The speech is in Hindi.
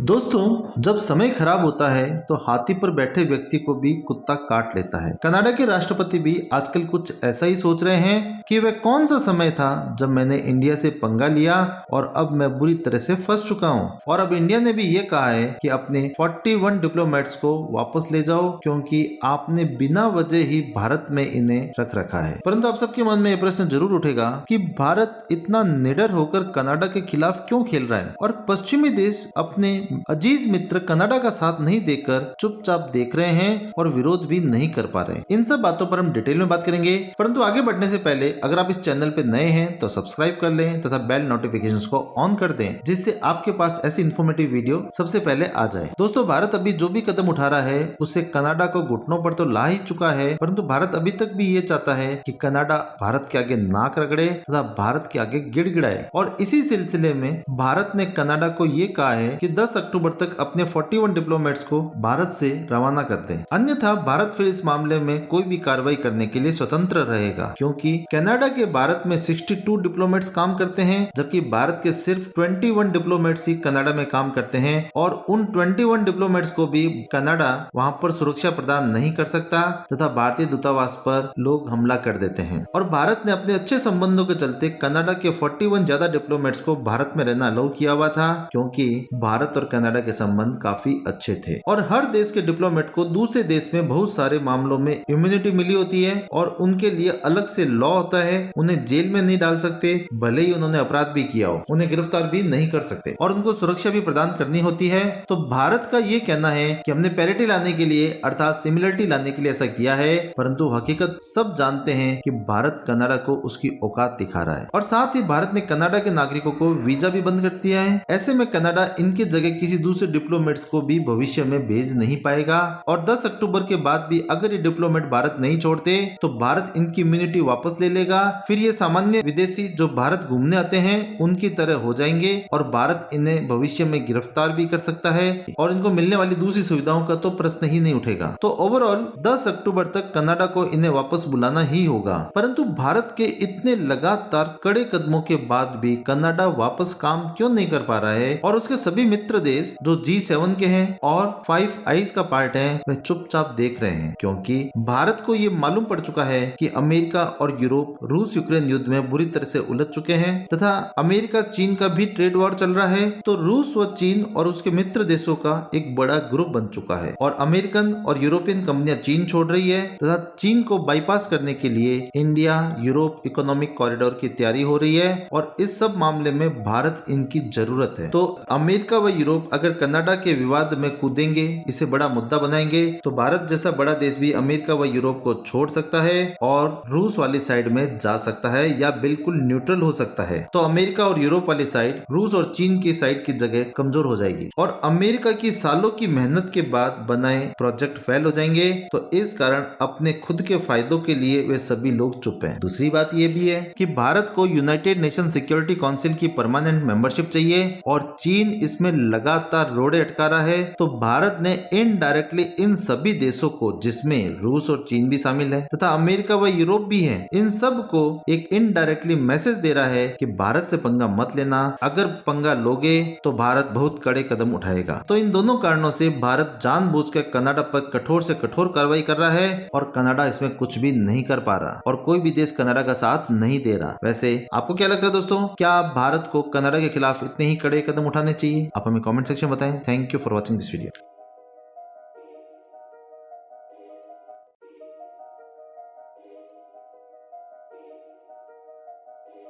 दोस्तों, जब समय खराब होता है तो हाथी पर बैठे व्यक्ति को भी कुत्ता काट लेता है। कनाडा के राष्ट्रपति भी आजकल कुछ ऐसा ही सोच रहे हैं कि वह कौन सा समय था जब मैंने इंडिया से पंगा लिया और अब मैं बुरी तरह से फंस चुका हूं। और अब इंडिया ने भी ये कहा है कि अपने 41 डिप्लोमेट्स को वापस ले जाओ क्योंकि आपने बिना वजह ही भारत में इन्हें रख रखा है। परंतु आप सबके मन में यह प्रश्न जरूर उठेगा कि भारत इतना निडर होकर कनाडा के खिलाफ क्यों खेल रहा है और पश्चिमी देश अपने अजीज मित्र कनाडा का साथ नहीं देकर चुपचाप देख रहे हैं और विरोध भी नहीं कर पा रहे। इन सब बातों पर हम डिटेल में बात करेंगे, परंतु आगे बढ़ने से पहले अगर आप इस चैनल पे नए हैं तो सब्सक्राइब कर लें तथा बेल नोटिफिकेशंस को ऑन कर दें, जिससे आपके पास ऐसी इन्फॉर्मेटिव वीडियो सबसे पहले आ जाए। दोस्तों, भारत अभी जो भी कदम उठा रहा है उससे कनाडा को घुटनों पर तो ला ही चुका है, परंतु भारत अभी तक भी ये चाहता है कि कनाडा भारत के आगे नाक रगड़े तथा भारत के आगे गिड़गिड़ाए। और इसी सिलसिले में भारत ने कनाडा को ये कहा है कि 10 अक्टूबर तक अपने 41 डिप्लोमेट्स को भारत से रवाना कर दें, अन्यथा भारत फिर इस मामले में कोई भी कार्रवाई करने के लिए स्वतंत्र रहेगा, क्योंकि कनाडा के भारत में 62 डिप्लोमेट्स काम करते हैं, जबकि भारत के सिर्फ 21 डिप्लोमेट्स ही कनाडा में काम करते हैं और उन 21 डिप्लोमेट्स को भी कनाडा वहां पर सुरक्षा प्रदान नहीं कर सकता तथा भारतीय दूतावास पर लोग हमला कर देते हैं। और भारत ने अपने अच्छे संबंधों के चलते कनाडा के 41 ज्यादा डिप्लोमेट्स को भारत में रहना अलाउ किया हुआ था, क्योंकि भारत और कनाडा के संबंध काफी अच्छे थे। और हर देश के डिप्लोमेट को दूसरे देश में बहुत सारे मामलों में इम्यूनिटी मिली होती है और उनके लिए अलग से लॉ होता है। उन्हें जेल में नहीं डाल सकते, भले ही उन्होंने अपराध भी किया हो, उन्हें गिरफ्तार भी नहीं कर सकते और उनको सुरक्षा भी प्रदान करनी होती है। तो भारत का ये कहना है कि हमने पैरिटी लाने के लिए अर्थात सिमिलरिटी लाने के लिए ऐसा किया है, परंतु हकीकत सब जानते हैं कि भारत कनाडा को उसकी औकात दिखा रहा है। और साथ ही भारत ने कनाडा के नागरिकों को वीजा भी बंद कर दिया है। ऐसे में कनाडा इनकी जगह किसी दूसरे डिप्लोमेट्स को भी भविष्य में भेज नहीं पाएगा। और 10 अक्टूबर के बाद भी अगर ये डिप्लोमेट भारत नहीं छोड़ते तो भारत इनकी इम्यूनिटी वापस ले लेगा। फिर ये सामान्य विदेशी जो भारत घूमने आते हैं उनकी तरह हो जाएंगे और भारत इन्हें भविष्य में गिरफ्तार भी कर सकता है और इनको मिलने वाली दूसरी सुविधाओं का तो प्रश्न ही नहीं उठेगा। तो ओवरऑल 10 अक्टूबर तक कनाडा को इन्हें वापस बुलाना ही होगा। परंतु भारत के इतने लगातार कड़े कदमों के बाद भी कनाडा वापस काम क्यों नहीं कर पा रहा है और उसके सभी मित्र देश जो G7 के हैं और 5 आइज का पार्ट है वे चुपचाप देख रहे हैं, क्योंकि भारत को ये मालूम पड़ चुका है कि अमेरिका और यूरोप रूस यूक्रेन युद्ध में बुरी तरह से उलझ चुके हैं तथा अमेरिका चीन का भी ट्रेड वॉर चल रहा है। तो रूस व चीन और उसके मित्र देशों का एक बड़ा ग्रुप बन चुका है और अमेरिकन और यूरोपियन कंपनियां चीन छोड़ रही है तथा चीन को बाईपास करने के लिए इंडिया यूरोप इकोनॉमिक कॉरिडोर की तैयारी हो रही है और इस सब मामले में भारत इनकी जरूरत है। तो अमेरिका व यूरोप अगर कनाडा के विवाद में कूदेंगे, इसे बड़ा मुद्दा बनाएंगे, तो भारत जैसा बड़ा देश भी अमेरिका व यूरोप को छोड़ सकता है और रूस वाली साइड में जा सकता है या बिल्कुल न्यूट्रल हो सकता है। तो अमेरिका और यूरोप वाली साइड रूस और चीन की साइड की जगह कमजोर हो जाएगी और अमेरिका की सालों की मेहनत के बाद बनाए प्रोजेक्ट फेल हो जाएंगे। तो इस कारण अपने खुद के फायदों के लिए वे सभी लोग चुप हैं। दूसरी बात यह भी है कि भारत को यूनाइटेड नेशन सिक्योरिटी काउंसिल की परमानेंट मेंबरशिप चाहिए और चीन इसमें लगातार रोड़े अटका रहा है। तो भारत ने इनडायरेक्टली इन सभी देशों को, जिसमें रूस और चीन भी शामिल है तथा अमेरिका व यूरोप भी है, इन सब को एक इनडायरेक्टली मैसेज दे रहा है कि भारत से पंगा मत लेना, अगर पंगा लोगे तो भारत बहुत कड़े कदम उठाएगा। तो इन दोनों कारणों से भारत जानबूझकर कनाडा पर कठोर से कठोर कार्रवाई कर रहा है और कनाडा इसमें कुछ भी नहीं कर पा रहा और कोई भी देश कनाडा का साथ नहीं दे रहा। वैसे आपको क्या लगता है दोस्तों, क्या भारत को कनाडा के खिलाफ इतने ही कड़े कदम उठाने चाहिए? आप हमें कमेंट सेक्शन में बताएं। Thank you for watching this video.